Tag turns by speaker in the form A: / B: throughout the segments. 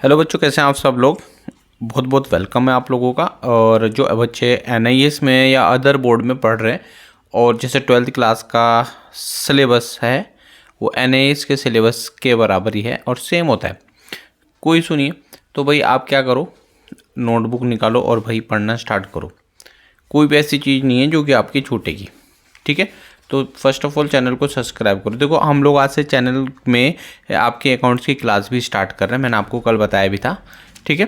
A: Hello बच्चों, कैसे हैं आप सब लोग। बहुत बहुत वेलकम है आप लोगों का। और जो बच्चे एनआईएस में या अदर बोर्ड में पढ़ रहे हैं और जैसे 12th क्लास का सिलेबस है वो एनआईएस के सिलेबस के बराबर ही है और सेम होता है। कोई सुनिए तो भाई आप क्या करो, नोटबुक निकालो और भाई पढ़ना स्टार्ट करो। कोई भी ऐसी चीज़ नहीं है जो कि आपकी छूटेगी, ठीक है। तो फर्स्ट ऑफ ऑल चैनल को सब्सक्राइब करो। देखो हम लोग आज से चैनल में आपके अकाउंट्स की क्लास भी स्टार्ट कर रहे हैं, मैंने आपको कल बताया भी था, ठीक है।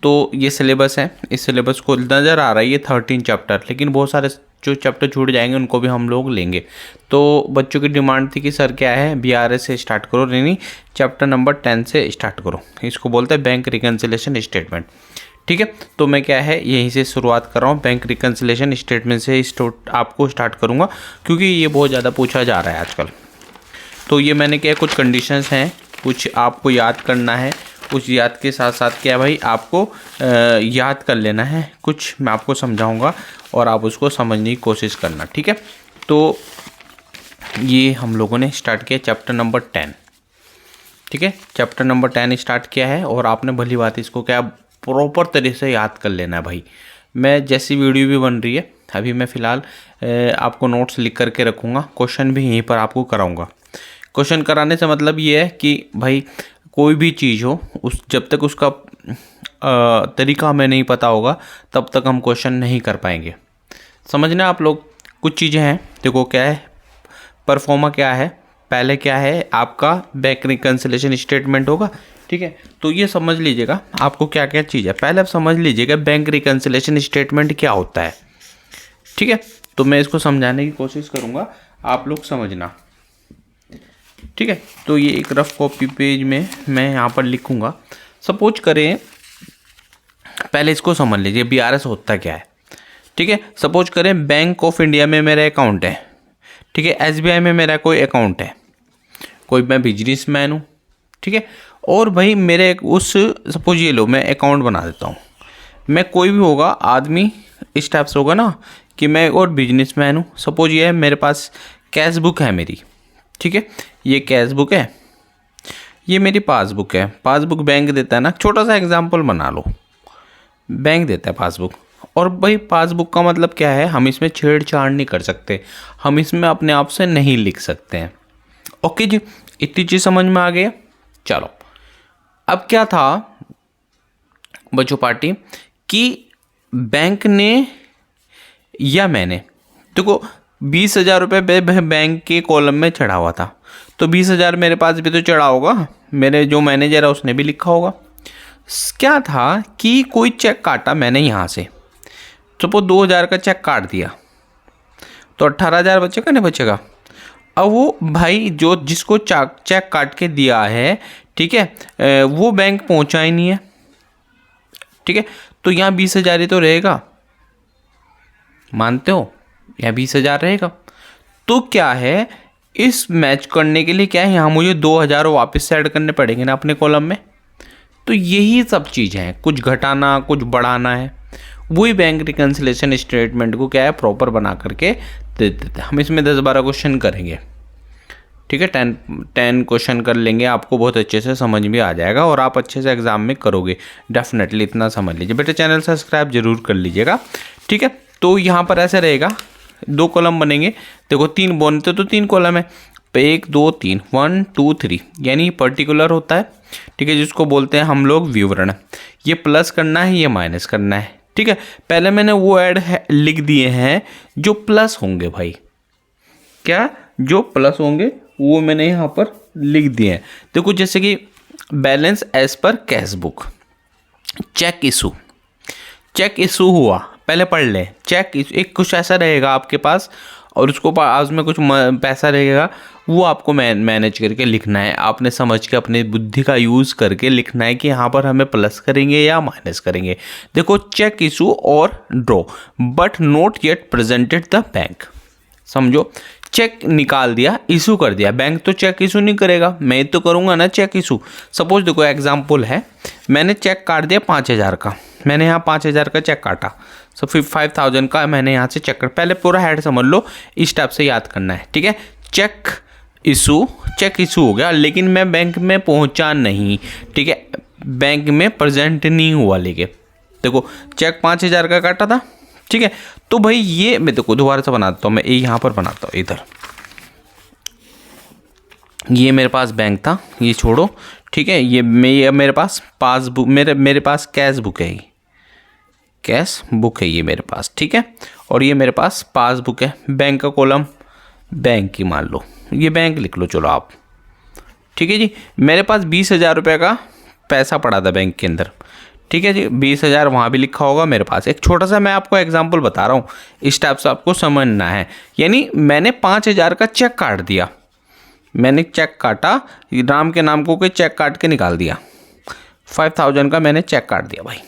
A: तो ये सिलेबस है, इस सिलेबस को नज़र आ रहा है ये 13 चैप्टर, लेकिन बहुत सारे जो चैप्टर छूट जाएंगे उनको भी हम लोग लेंगे। तो बच्चों की डिमांड थी कि सर क्या है बीआरएस से स्टार्ट करो, नहीं चैप्टर नंबर 10 से स्टार्ट करो। इसको बोलते हैं बैंक रिकन्सिलेशन स्टेटमेंट, ठीक है। तो मैं क्या है यहीं से शुरुआत कर रहा हूँ, बैंक रिकन्सिलेशन स्टेटमेंट से आपको स्टार्ट करूँगा क्योंकि ये बहुत ज़्यादा पूछा जा रहा है आजकल। तो ये मैंने क्या कुछ कंडीशंस हैं, कुछ आपको याद करना है, कुछ याद के साथ साथ क्या भाई आपको याद कर लेना है, कुछ मैं आपको समझाऊंगा और आप उसको समझने की कोशिश करना, ठीक है। तो ये हम लोगों ने स्टार्ट किया चैप्टर नंबर 10, ठीक है। चैप्टर नंबर 10 स्टार्ट किया है और आपने भली बात इसको क्या प्रॉपर तरीके से याद कर लेना है भाई। मैं जैसी वीडियो भी बन रही है अभी मैं फ़िलहाल आपको नोट्स लिख करके रखूँगा, क्वेश्चन भी यहीं पर आपको कराऊँगा। क्वेश्चन कराने से मतलब ये है कि भाई कोई भी चीज़ हो उस जब तक उसका तरीका हमें नहीं पता होगा तब तक हम क्वेश्चन नहीं कर पाएंगे। समझना आप लोग, कुछ चीज़ें हैं। देखो क्या है परफॉर्मा, क्या है पहले, क्या है आपका बैंक रिकन्सिलेशन स्टेटमेंट होगा, ठीक है। तो ये समझ लीजिएगा आपको क्या क्या चीज़ है। पहले आप समझ लीजिएगा बैंक रिकन्सिलेशन स्टेटमेंट क्या होता है, ठीक है। तो मैं इसको समझाने की कोशिश करूँगा, आप लोग समझना, ठीक है। तो ये एक रफ कॉपी पेज में मैं यहाँ पर लिखूँगा। सपोज करें पहले इसको समझ लीजिए बीआरएस होता क्या है, ठीक है। सपोज करें बैंक ऑफ इंडिया में मेरा अकाउंट है, ठीक है। एसबीआई में मेरा कोई अकाउंट है, कोई मैं बिजनेसमैन हूँ, ठीक है। और भाई मेरे उस सपोज ये लो मैं अकाउंट बना देता हूँ, मैं कोई भी होगा आदमी इस टाइप से होगा ना कि मैं और बिजनेसमैन हूँ। सपोज ये है मेरे पास कैश बुक है मेरी, ठीक है। ये कैश बुक है, ये मेरी पासबुक है। पासबुक बैंक देता है ना, छोटा सा एग्जांपल बना लो, बैंक देता है पासबुक। और भाई पासबुक का मतलब क्या है, हम इसमें छेड़छाड़ नहीं कर सकते, हम इसमें अपने आप से नहीं लिख सकते हैं। ओके जी, इतनी चीज़ समझ में आ गया। चलो अब क्या था बच्चों पार्टी कि बैंक ने या मैंने, देखो 20,000 रुपये बैंक के कॉलम में चढ़ा हुआ था, तो 20,000 मेरे पास भी तो चढ़ा होगा, मेरे जो मैनेजर है उसने भी लिखा होगा। क्या था कि कोई चेक काटा मैंने यहाँ से, सपोज 2,000 का चेक काट दिया तो 18,000 बचेगा नहीं बचेगा। अब वो भाई जो जिसको चेक काट के दिया है, ठीक है, वो बैंक पहुंचा ही नहीं है, ठीक है। तो यहाँ 20,000 ही तो रहेगा, मानते हो, यहाँ 20,000 रहेगा। तो क्या है इस मैच करने के लिए क्या है यहाँ मुझे 2,000 वापस से ऐड करने पड़ेंगे ना अपने कॉलम में। तो यही सब चीज़ें हैं, कुछ घटाना कुछ बढ़ाना है, वही बैंक रिकन्सिलेशन स्टेटमेंट को क्या है प्रॉपर बना करके दे देते हैं। हम इसमें 10-12 क्वेश्चन करेंगे, ठीक है। 10 क्वेश्चन कर लेंगे, आपको बहुत अच्छे से समझ में आ जाएगा और आप अच्छे से एग्जाम में करोगे डेफिनेटली, इतना समझ लीजिए। बेटे चैनल सब्सक्राइब जरूर कर लीजिएगा, ठीक है। तो यहाँ पर ऐसे रहेगा, 2 कॉलम बनेंगे। देखो 3 बनते तो 3 कॉलम है, 1 2 3 1 2 3, यानी पर्टिकुलर होता है, ठीक है, जिसको बोलते हैं हम लोग विवरण। ये प्लस करना है, ये माइनस करना है, ठीक है। पहले मैंने वो ऐड लिख दिए हैं जो प्लस होंगे भाई, क्या जो प्लस होंगे वो मैंने यहाँ पर लिख दिए हैं। देखो जैसे कि balance as per cash book, cheque issue, cheque issue हुआ, पहले पढ़ ले। चेक एक कुछ ऐसा रहेगा आपके पास और उसको पास में कुछ पैसा रहेगा, वो आपको मैनेज करके लिखना है, आपने समझ के अपनी बुद्धि का यूज़ करके लिखना है कि यहाँ पर हमें प्लस करेंगे या माइनस करेंगे। देखो चेक इशू और draw but not yet presented the bank, समझो चेक निकाल दिया, इशू कर दिया, बैंक तो चेक इशू नहीं करेगा, मैं तो करूँगा ना चेक इशू। सपोज देखो एग्जांपल है, मैंने चेक काट दिया 5,000 का, मैंने यहाँ 5,000 का चेक काटा, सो फिर 5,000 का मैंने यहाँ से चेक कर, पहले पूरा हेड समझ लो, इस टाइप से याद करना है, ठीक है। चेक इशू हो गया, लेकिन मैं बैंक में पहुँचा नहीं, ठीक है। बैंक में प्रेजेंट नहीं हुआ लेके। देखो चेक 5,000 का काटा था, ठीक है। तो भाई ये मैं देखो दोबारा से बनाता हूँ, मैं यहाँ पर बनाता हूँ इधर। ये मेरे पास बैंक था, ये छोड़ो, ठीक है। ये मेरे पास पासबुक, मेरे पास कैश बुक है, कैश बुक है ये मेरे पास, ठीक है। और ये मेरे पास पासबुक है, बैंक का कॉलम बैंक की मान लो, ये बैंक लिख लो चलो आप, ठीक है जी। मेरे पास 20,000 रुपये का पैसा पड़ा था बैंक के अंदर, ठीक है जी। 20,000 वहाँ भी लिखा होगा मेरे पास। एक छोटा सा मैं आपको एग्जांपल बता रहा हूँ, इस टाइप से आपको समझना है। यानी मैंने 5,000 का चेक काट दिया, मैंने चेक काटा, राम के नाम को कोई चेक काट के निकाल दिया, 5,000 का मैंने चेक काट दिया भाई।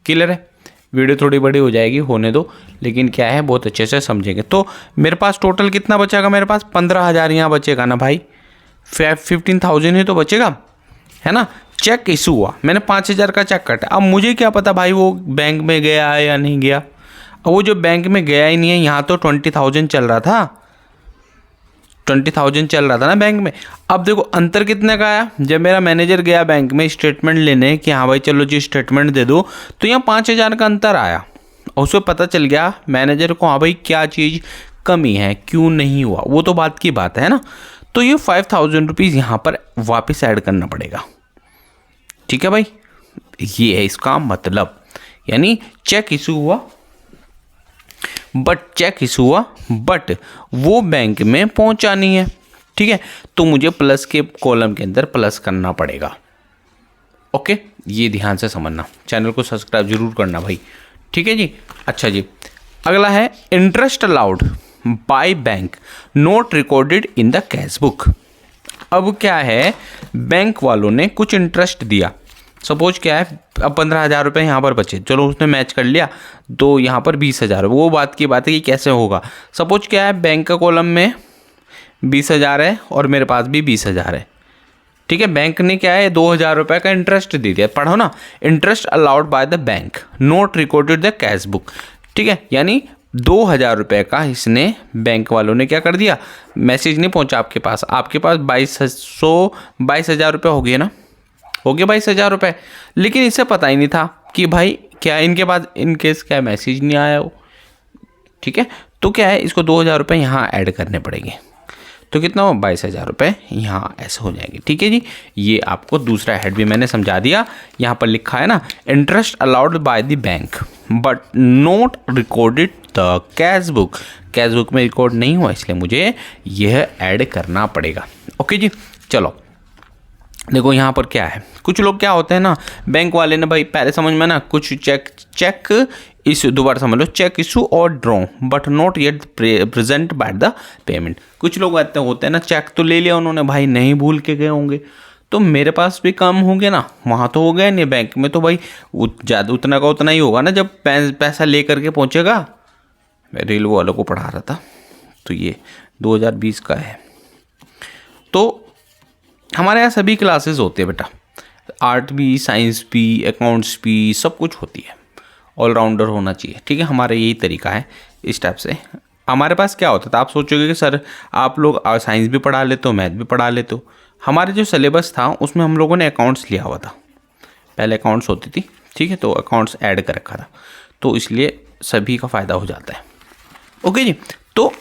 A: क्लियर है? वीडियो थोड़ी बड़ी हो जाएगी, होने दो, लेकिन क्या है बहुत अच्छे से समझेंगे। तो मेरे पास टोटल कितना बचेगा, मेरे पास 15,000 यहाँ बचेगा ना भाई, 15,000 ही तो बचेगा, है ना। चेक इशू हुआ, मैंने 5,000 का चेक काटा। अब मुझे क्या पता भाई वो बैंक में गया है या नहीं गया। अब वो जो बैंक में गया ही नहीं है, यहाँ तो 20,000 चल रहा था, 20,000 चल रहा था ना बैंक में। अब देखो अंतर कितने का आया, जब मेरा मैनेजर गया बैंक में स्टेटमेंट लेने कि हाँ भाई चलो जी स्टेटमेंट दे दो, तो यहाँ 5,000 का अंतर आया। और उसमें पता चल गया मैनेजर को हाँ भाई क्या चीज़ कमी है, क्यों नहीं हुआ, वो तो बात की बात है ना। तो ये 5,000 रुपीज़ यहाँ पर वापस ऐड करना पड़ेगा, ठीक है भाई। ये है इसका मतलब, यानी चेक इशू हुआ, बट वो बैंक में पहुंचा नहीं है, ठीक है। तो मुझे प्लस के कॉलम के अंदर प्लस करना पड़ेगा। ओके, ये ध्यान से समझना, चैनल को सब्सक्राइब जरूर करना भाई, ठीक है जी। अच्छा जी, अगला है interest allowed by bank note recorded in the cash book. अब क्या है, बैंक वालों ने कुछ इंटरेस्ट दिया, सपोज क्या है, अब 15,000 रुपये यहाँ पर बचे, चलो उसने मैच कर लिया, तो यहाँ पर 20,000, वो बात की बात है कि कैसे होगा। सपोज क्या है, बैंक का कॉलम में 20,000 है और मेरे पास भी 20,000 है, ठीक है। बैंक ने क्या है 2,000 रुपये का इंटरेस्ट दे दिया, पढ़ो ना, interest allowed by the bank note recorded the cash book, ठीक है। यानी 2,000 रुपये का इसने बैंक वालों ने क्या कर दिया, मैसेज नहीं पहुंचा आपके पास 22,000 रुपये हो गए ना, हो गया 22,000 रुपये। लेकिन इसे पता ही नहीं था कि भाई क्या इनके पास इनकेस क्या मैसेज नहीं आया हो, ठीक है। तो क्या है, इसको 2,000 रुपये यहाँ ऐड करने पड़ेंगे, तो कितना हो 22,000 रुपये यहाँ ऐसे हो जाएंगे, ठीक है जी। ये आपको दूसरा हेड भी मैंने समझा दिया। यहाँ पर लिखा है ना, interest allowed by the bank but note recorded the cash book, cash book में रिकॉर्ड नहीं हुआ, इसलिए मुझे यह ऐड करना पड़ेगा। ओके जी, चलो देखो यहाँ पर क्या है, कुछ लोग क्या होते हैं ना, बैंक वाले ने भाई पहले समझ में ना, कुछ चेक इशू, दोबारा समझ लो, चेक इशू और draw but not yet present by the payment. कुछ लोग आते होते हैं ना, चेक तो ले लिया उन्होंने भाई, नहीं भूल के गए होंगे, तो मेरे पास भी कम होंगे ना, वहाँ तो हो गया नहीं, बैंक में तो भाई ज़्यादा उतना का उतना ही होगा ना, जब पैसा ले करके पहुँचेगा। मैं रेलवे वालों को पढ़ा रहा था, तो ये 2020 का है। तो हमारे यहाँ सभी क्लासेस होते हैं बेटा, आर्ट भी, साइंस भी, अकाउंट्स भी, सब कुछ होती है, ऑलराउंडर होना चाहिए, ठीक है। हमारा यही तरीका है, इस टाइप से। हमारे पास क्या होता था, आप सोचोगे कि सर आप लोग साइंस भी पढ़ा लेते हो, मैथ भी पढ़ा लेते हो। हमारे जो सिलेबस था उसमें हम लोगों ने अकाउंट्स लिया हुआ था, पहले अकाउंट्स होती थी, ठीक है, तो अकाउंट्स ऐड कर रखा था, तो इसलिए सभी का फ़ायदा हो जाता है। ओके जी, तो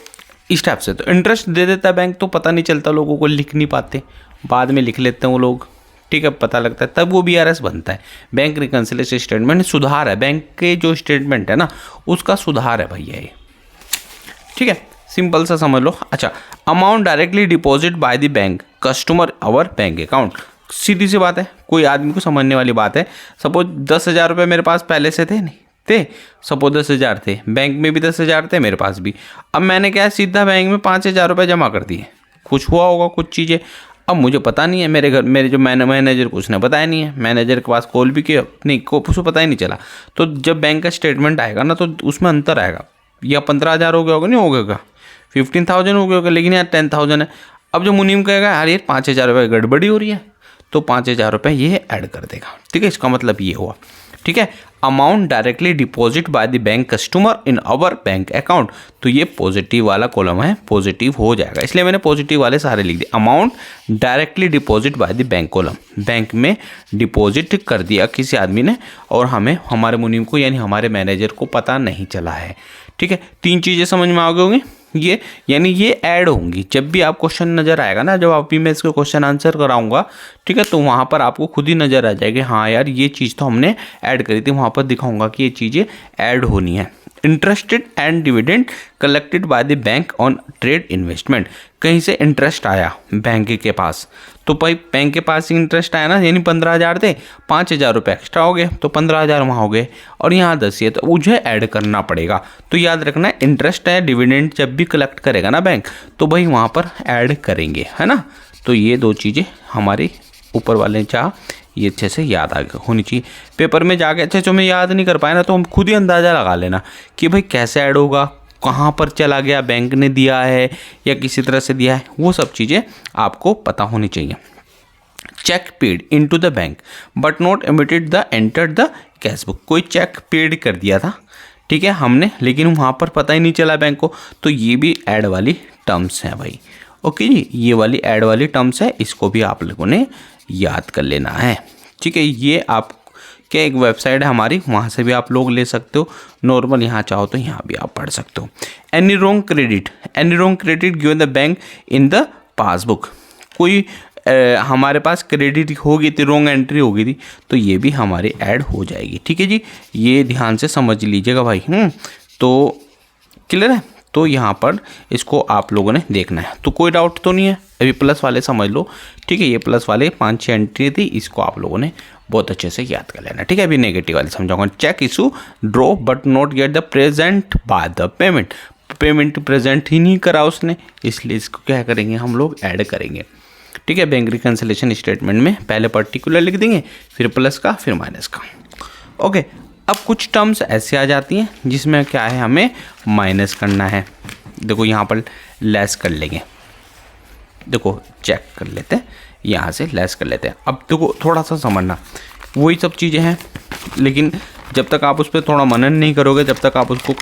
A: इस टाइप से तो इंटरेस्ट दे देता है बैंक, तो पता नहीं चलता, लोगों को लिख नहीं पाते, बाद में लिख लेते हैं वो लोग, ठीक है, पता लगता है, तब वो BRS बनता है, बैंक रिकन्सिलिएशन स्टेटमेंट। सुधार है बैंक के जो स्टेटमेंट है ना, उसका सुधार है भैया ये, ठीक है, सिंपल सा समझ लो। अच्छा, amount directly deposit by the bank customer our bank account, सीधी सी बात है, कोई आदमी को समझने वाली बात है। सपोज 10,000 रुपये मेरे पास पहले से थे, नहीं थे, सपोज 10,000 थे, बैंक में भी 10,000 थे, मेरे पास भी। अब मैंने क्या सीधा बैंक में 5,000 रुपये जमा कर दिए, कुछ हुआ होगा कुछ चीज़ें, अब मुझे पता नहीं है, मेरे जो मैनेजर को उसने बताया नहीं है, मैनेजर के पास कॉल भी किया नहीं, को उसको पता ही नहीं चला। तो जब बैंक का स्टेटमेंट आएगा ना, तो उसमें अंतर आएगा, या 15,000 हो गया होगा, नहीं हो गया, 15,000 हो गया होगा, लेकिन यार 10,000 है। अब जो मुनीम कहेगा यार ये 5,000 रुपये गड़बड़ी हो रही है, तो 5,000 रुपये ये ऐड कर देगा, ठीक है। इसका मतलब ये हुआ, ठीक है। Amount directly deposit by the bank customer in our bank account, तो ये पॉजिटिव वाला कॉलम है, पॉजिटिव हो जाएगा, इसलिए मैंने पॉजिटिव वाले सारे लिख दिए। Amount directly deposit by the bank column, bank में डिपॉजिट कर दिया किसी आदमी ने और हमें, हमारे मुनीम को यानी हमारे मैनेजर को पता नहीं चला है। ठीक है, 3 चीज़ें समझ में आ गई होंगी ये, यानी ये ऐड होंगी जब भी आप क्वेश्चन नज़र आएगा ना, जब अभी मैं इसको क्वेश्चन आंसर कराऊंगा, ठीक है, तो वहाँ पर आपको खुद ही नज़र आ जाएगी, हाँ यार ये चीज़ तो हमने ऐड करी थी, वहाँ पर दिखाऊंगा कि ये चीज़ें ऐड होनी है। Interested and dividend collected by the bank on trade investment, कहीं से इंटरेस्ट आया बैंक के पास, तो भाई बैंक के पास इंटरेस्ट आया ना, यानी 15,000 थे, 5,000 रुपये एक्स्ट्रा हो गए, तो 15,000 वहाँ हो गए, और यहाँ 10 है, तो मुझे ऐड करना पड़ेगा। तो याद रखना, इंटरेस्ट है, डिविडेंड जब भी कलेक्ट करेगा ना बैंक, तो भाई वहाँ पर ऐड करेंगे, है ना। तो ये 2 चीज़ें हमारी ऊपर वाले चाह ये अच्छे से याद आ होनी चाहिए। पेपर में जाके अच्छे से मैं याद नहीं कर पाया ना, तो हम खुद ही अंदाज़ा लगा लेना कि भाई कैसे ऐड होगा, कहाँ पर चला गया, बैंक ने दिया है या किसी तरह से दिया है, वो सब चीज़ें आपको पता होनी चाहिए। Cheque paid into the bank but not emitted the entered the cash book, कोई चेक पेड कर दिया था, ठीक है, हमने, लेकिन वहाँ पर पता ही नहीं चला बैंक को, तो ये भी ऐड वाली टर्म्स हैं भाई। ओके जी, ये वाली ऐड वाली टर्म्स है, इसको भी आप लोगों ने याद कर लेना है। ठीक है, ये आप क्या एक वेबसाइट है हमारी, वहाँ से भी आप लोग ले सकते हो, नॉर्मल यहाँ चाहो तो यहाँ भी आप पढ़ सकते हो। Any wrong credit given the bank in the passbook, कोई हमारे पास क्रेडिट हो गई थी, रॉन्ग एंट्री हो गई थी, तो ये भी हमारी ऐड हो जाएगी। ठीक है जी, ये ध्यान से समझ लीजिएगा भाई। तो क्लियर है, तो यहाँ पर इसको आप लोगों ने देखना है, तो कोई डाउट तो नहीं है। अभी प्लस वाले समझ लो, ठीक है, ये प्लस वाले 5-6 एंट्री थी, इसको आप लोगों ने बहुत अच्छे से याद कर लेना। ठीक है, अभी नेगेटिव वाले समझाऊंगा। Cheque issue draw but not get the present by the payment present ही नहीं करा उसने, इसलिए इसको क्या करेंगे हम लोग, ऐड करेंगे। ठीक है, बैंक रिकंसिलिएशन स्टेटमेंट में पहले पर्टिकुलर लिख देंगे, फिर प्लस का, फिर माइनस का। ओके, अब कुछ टर्म्स ऐसे आ जाती हैं जिसमें क्या है, हमें माइनस करना है। देखो यहाँ पर लेस कर लेंगे, देखो चेक कर लेते हैं, यहाँ से लेस कर लेते हैं। अब देखो थोड़ा सा समझना, वही सब चीज़ें हैं, लेकिन जब तक आप उस पर थोड़ा मनन नहीं करोगे, जब तक आप उसको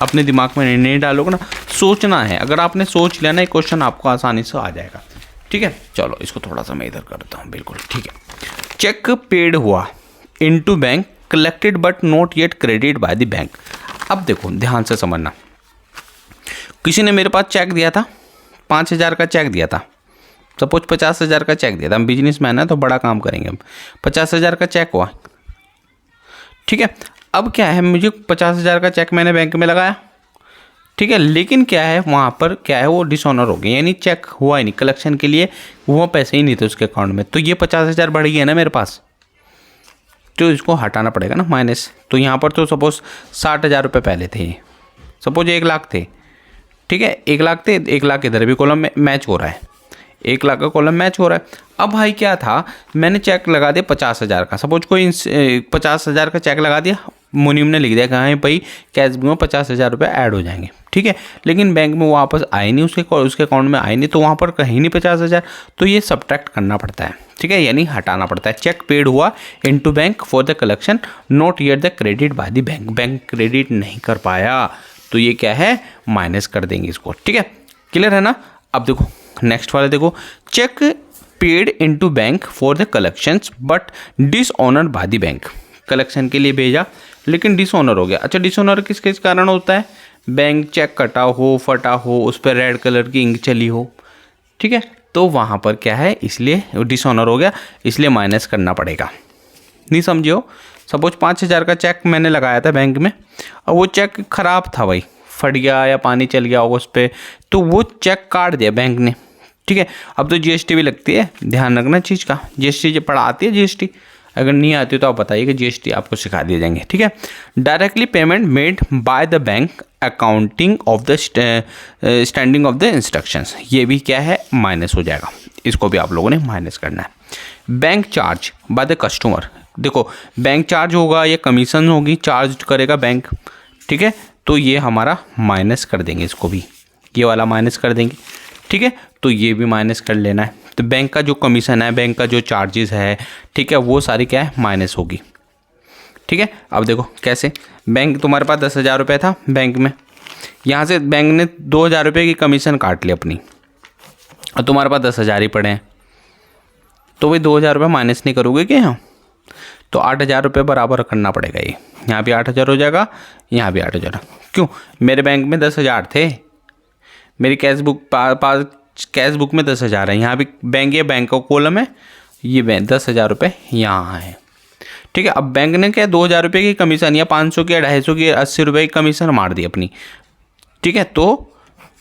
A: अपने दिमाग में नहीं डालोगे ना, सोचना है। अगर आपने सोच लिया ना, एक क्वेश्चन आपको आसानी से आ जाएगा। ठीक है, चलो इसको थोड़ा सा मैं इधर करता हूँ, बिल्कुल ठीक है। चेक पेड हुआ into bank collected but not yet credit by the bank. अब देखो ध्यान से समझना, किसी ने मेरे पास चेक दिया था, 5,000 का चेक दिया था, सपोज 50,000 का चेक दिया था, हम बिजनेसमैन है तो बड़ा काम करेंगे हम, 50,000 का चेक हुआ। ठीक है, अब क्या है, मुझे 50,000 का चेक मैंने बैंक में लगाया, ठीक है, लेकिन क्या है वहाँ पर क्या है, वो डिसऑनर हो गया, यानी चेक हुआ ही नहीं, कलेक्शन के लिए वो पैसे ही नहीं थे उसके अकाउंट में, तो ये 50,000 बढ़ गया ना मेरे पास, तो इसको हटाना पड़ेगा ना माइनस। तो यहाँ पर तो सपोज 60,000 रुपये पहले थे, सपोज 1 लाख थे, ठीक है, 1 लाख थे, 1 लाख इधर भी कॉलम में मैच हो रहा है, 1 लाख का कॉलम मैच हो रहा है। अब भाई क्या था, मैंने चेक लगा दिया 50,000 का, सपोज कोई 50,000 का चेक लगा दिया, मुनीम ने लिख दिया कि हाँ भाई कैश बुक में 50,000 रुपये ऐड हो जाएंगे, ठीक है, लेकिन बैंक में वापस आए नहीं, उसके अकाउंट में आए नहीं, तो वहाँ पर कहीं नहीं 50,000, तो ये सब्ट्रैक्ट करना पड़ता है। ठीक है, यानी हटाना पड़ता है। चेक पेड हुआ into bank for the collection not yet the credit by the bank, bank credit नहीं कर पाया, तो ये क्या है, माइनस कर देंगे इसको। ठीक है, क्लियर है ना। अब देखो नेक्स्ट वाले, देखो cheque paid into bank for the collections but dishonoured by the bank, collection के लिए भेजा लेकिन डिसऑनर हो गया। अच्छा, डिसऑनर किस कारण होता है, बैंक चेक कटा हो, फटा हो, उस पर रेड कलर की इंक चली हो, ठीक है, तो वहाँ पर क्या है, इसलिए डिसऑनर हो गया, इसलिए माइनस करना पड़ेगा। नहीं समझियो, सपोज 5,000 का चेक मैंने लगाया था बैंक में, और वो चेक ख़राब था भाई, फट गया या पानी चल गया होगा उस पर, तो वो चेक काट दिया बैंक ने। ठीक है, अब तो जीएसटी भी लगती है, ध्यान रखना चीज़ का, जीएसटी जो पढ़ा आती है जीएसटी, अगर नहीं आती तो आप बताइए कि जीएसटी आपको सिखा दिए जाएंगे। ठीक है, directly payment made by the bank accounting of the standing of the instructions, ये भी क्या है, माइनस हो जाएगा, इसको भी आप लोगों ने माइनस करना है। Bank charge by the customer, देखो बैंक चार्ज होगा या कमीशन होगी, चार्ज करेगा बैंक, ठीक है, तो ये हमारा माइनस कर देंगे, इसको भी ये वाला माइनस कर देंगे। ठीक है, तो ये भी माइनस कर लेना है। तो बैंक का जो कमीशन है, बैंक का जो चार्जेस है, ठीक है, वो सारी क्या है, माइनस होगी। ठीक है, अब देखो कैसे, बैंक तुम्हारे पास 10,000 रुपये था बैंक में, यहाँ से बैंक ने 2,000 रुपये की कमीशन काट ली अपनी, और तुम्हारे पास 10,000 ही पड़े हैं, तो भाई 2,000 रुपये माइनस नहीं करोगे क्या यहाँ, तो 8,000 रुपये बराबर करना पड़ेगा। ये यहाँ भी 8,000 हो जाएगा, यहाँ भी 8,000। क्यों, मेरे बैंक में 10,000 थे, मेरी कैश बुक पास कैश बुक में 10,000 है, यहाँ भी बैंक, ये बैंक का कॉलम है, ये बैंक 10,000 रुपये यहाँ है। ठीक है, अब बैंक ने क्या 2,000 रुपये की कमीशन या 500 की, 250 की, 80 रुपये की कमीशन मार दी अपनी। ठीक है, तो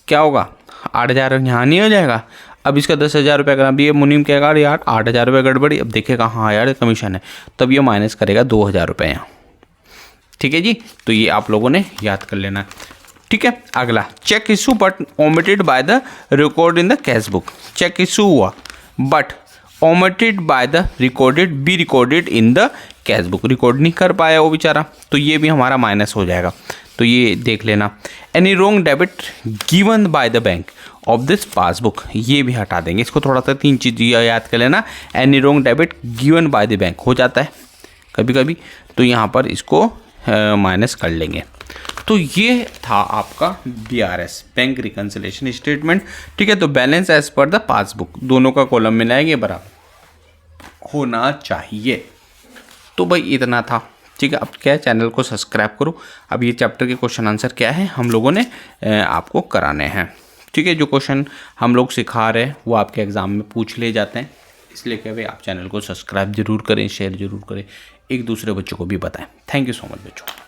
A: क्या होगा, 8,000 यहाँ नहीं हो जाएगा। अब इसका 10,000 रुपये का, अभी ये मुनीम कहेगा यार 8,000 रुपये गड़बड़ी, अब देखेगा हाँ यार कमीशन है, तब ये माइनस करेगा 2,000 रुपये यहाँ। ठीक है जी, तो ये आप लोगों ने याद कर लेना। ठीक है, अगला, cheque issue but omitted by the record in the cash book. Cheque issue हुआ but omitted by the recorded, be recorded in the cash book, record नहीं कर पाया वो बेचारा, तो ये भी हमारा माइनस हो जाएगा। तो ये देख लेना। Any wrong debit given by the bank of this passbook, ये भी हटा देंगे, इसको थोड़ा सा 3 चीज़ याद कर लेना। Any wrong debit given by the bank हो जाता है कभी कभी, तो यहाँ पर इसको माइनस कर लेंगे। तो ये था आपका BRS, बैंक रिकन्सिलेशन स्टेटमेंट। ठीक है, तो balance as per the passbook, दोनों का कॉलम मिलाएंगे बराबर होना चाहिए। तो भाई इतना था। ठीक है, अब क्या है, चैनल को सब्सक्राइब करो। अब ये चैप्टर के क्वेश्चन आंसर क्या है हम लोगों ने आपको कराने हैं। ठीक है, जो क्वेश्चन हम लोग सिखा रहे हैं वो आपके एग्ज़ाम में पूछ ले जाते हैं, इसलिए क्या भाई आप चैनल को सब्सक्राइब जरूर करें, शेयर जरूर करें, एक दूसरे बच्चों को भी बताएं। थैंक यू सो मच बच्चों।